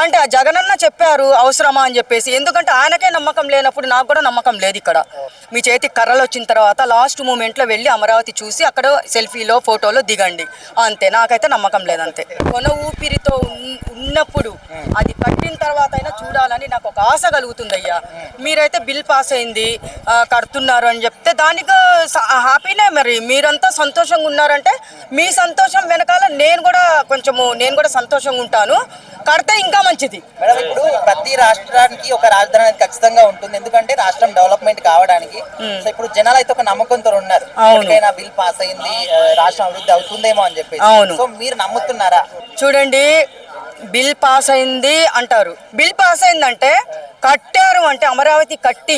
అంటే ఆ జగనన్న చెప్పారు అవసరమా అని చెప్పేసి. ఎందుకంటే ఆయనకే నమ్మకం లేనప్పుడు నాకు కూడా నమ్మకం లేదు. ఇక్కడ మీ చేతికి కర్రలు వచ్చిన తర్వాత లాస్ట్ మూమెంట్లో వెళ్ళి అమరావతి చూసి అక్కడ సెల్ఫీలో ఫోటోలో దిగండి అంతే. నాకైతే నమ్మకం లేదంతే. కొన ఊపిరితో ఉన్నప్పుడు అది కట్టిన తర్వాత అయినా చూడాలని నాకు ఒక ఆశ కలుగుతుంది. అయ్యా మీరైతే బిల్ పాస్ అయింది కడుతున్నారు అని చెప్తే దానికి హ్యాపీనే. మరి మీరంతా సంతోషంగా ఉన్నారంటే మీ సంతోషం వెనకాల నేను కూడా సంతోషంగా ఉంటాను. కడితే ఇంకా మంచిది. మేడం ఇప్పుడు ప్రతి రాష్ట్రానికి ఒక రాజధాని అనేది ఖచ్చితంగా ఉంటుంది, ఎందుకంటే రాష్ట్రం డెవలప్మెంట్ కావడానికి. సో ఇప్పుడు జనాలు అయితే ఒక నమ్మకంతో ఉన్నారు, బిల్ పాస్ అయింది రాష్ట్రం అభివృద్ధి అవుతుందేమో అని చెప్పి. సో మీరు నమ్ముతున్నారా? చూడండి, బిల్ పాస్ అయింది అంటారు. బిల్ పాస్ అయిందంటే కట్టారు అంటే అమరావతి కట్టి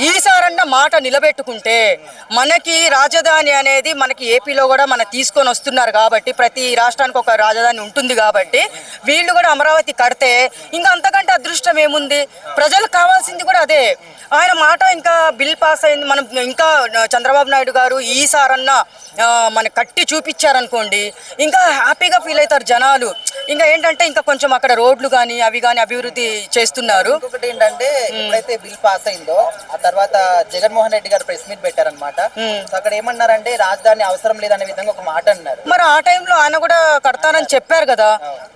ఈసారన్న మాట నిలబెట్టుకుంటే మనకి రాజధాని అనేది మనకి ఏపీలో కూడా తీసుకొని వస్తున్నారు కాబట్టి ప్రతి రాష్ట్రానికి ఒక రాజధాని ఉంటుంది కాబట్టి వీళ్ళు కూడా అమరావతి కడితే ఇంకా అంతకంటే అదృష్టం ఏముంది? ప్రజలకు కావాల్సింది కూడా అదే. ఆయన మాట ఇంకా బిల్ పాస్ అయింది, మనం ఇంకా చంద్రబాబు నాయుడు గారు ఈసారన్నా మనకు కట్టి చూపించారనుకోండి ఇంకా హ్యాపీగా ఫీల్ అవుతారు జనాలు. ఇంకా ఏంటంటే ఇంకా కొంచెం అక్కడ రోడ్లు కానీ అవి కానీ అభివృద్ధి చేస్తున్నారు. ఇంకొకటి ఏంటంటే ఎప్పుడైతే బిల్ పాస్ అయిందో ఆ తర్వాత జగన్మోహన్ రెడ్డి గారు ప్రెస్ మీట్ పెట్టారనమాట. అక్కడ ఏమన్నారంటే రాజధాని అవసరం లేదనే విధంగా ఒక మాట అన్నారు. మరి ఆ టైంలో ఆయన కూడా కడతానని చెప్పారు కదా.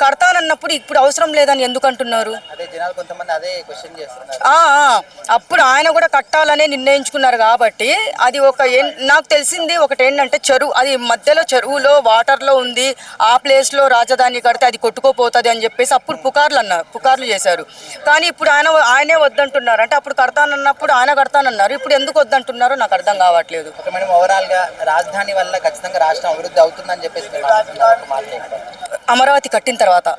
కడతానన్నప్పుడు ఇప్పుడు అవసరం లేదని ఎందుకు అంటున్నారు? అదే జనాలు కొంతమంది అదే క్వశ్చన్ చేస్తున్నారు. అప్పుడు ఆయన కూడా కట్టాలనే నిర్ణయించుకున్నారు కాబట్టి అది నాకు తెలిసింది ఒకటి ఏంటంటే అది మధ్యలో చెరువులో వాటర్లో ఉంది, ఆ ప్లేస్లో రాజధాని కడితే అది కొట్టుకోపోతుంది అని చెప్పేసి అప్పుడు పుకార్లు చేశారు. కానీ ఇప్పుడు ఆయనే వద్దంటున్నారు. అంటే అప్పుడు కడతానన్నప్పుడు ఆయన కడతానన్నారు, ఇప్పుడు ఎందుకు వద్దంటున్నారో నాకు అర్థం కావట్లేదు. మేడం ఓవరాల్ గా రాజధాని వల్ల ఖచ్చితంగా రాష్ట్రం అభివృద్ధి అవుతుందని చెప్పేసి అమరావతి కట్టిన తర్వాత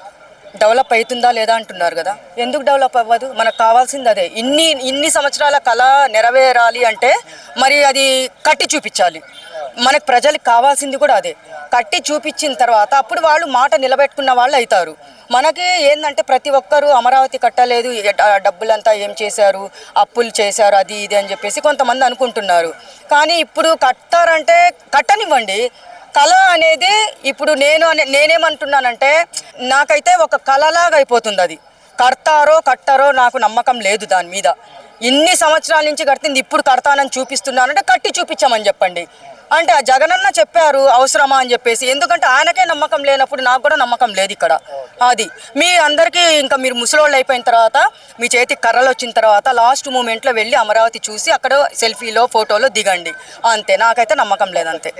డెవలప్ అవుతుందా లేదా అంటున్నారు కదా. ఎందుకు డెవలప్ అవ్వదు? మనకు కావాల్సింది అదే. ఇన్ని సంవత్సరాల కళ నెరవేరాలి అంటే మరి అది కట్టి చూపించాలి. మనకు ప్రజలకు కావాల్సింది కూడా అదే. కట్టి చూపించిన తర్వాత అప్పుడు వాళ్ళు మాట నిలబెట్టుకున్న వాళ్ళు అవుతారు. మనకి ఏంటంటే ప్రతి ఒక్కరూ అమరావతి కట్టలేదు, డబ్బులంతా ఏం చేశారు, అప్పులు చేశారు, అది ఇది అని చెప్పేసి కొంతమంది అనుకుంటున్నారు. కానీ ఇప్పుడు కట్టారంటే కట్టనివ్వండి. కళ అనేది ఇప్పుడు నేనేమంటున్నానంటే నాకైతే ఒక కళలాగా అయిపోతుంది. అది కట్టారో నాకు నమ్మకం లేదు దాని మీద. ఇన్ని సంవత్సరాల నుంచి కడుతుంది, ఇప్పుడు కడతానని చూపిస్తున్నానంటే కట్టి చూపించామని చెప్పండి. అంటే ఆ జగనన్న చెప్పారు అవసరమా అని చెప్పేసి. ఎందుకంటే ఆయనకే నమ్మకం లేనప్పుడు నాకు కూడా నమ్మకం లేదు. ఇక్కడ అది మీ అందరికీ ఇంకా మీరు ముసలోళ్ళు అయిపోయిన తర్వాత మీ చేతికి కర్రలు వచ్చిన తర్వాత లాస్ట్ మూమెంట్లో వెళ్ళి అమరావతి చూసి అక్కడ సెల్ఫీలో ఫోటోలో దిగండి అంతే. నాకైతే నమ్మకం లేదంతే.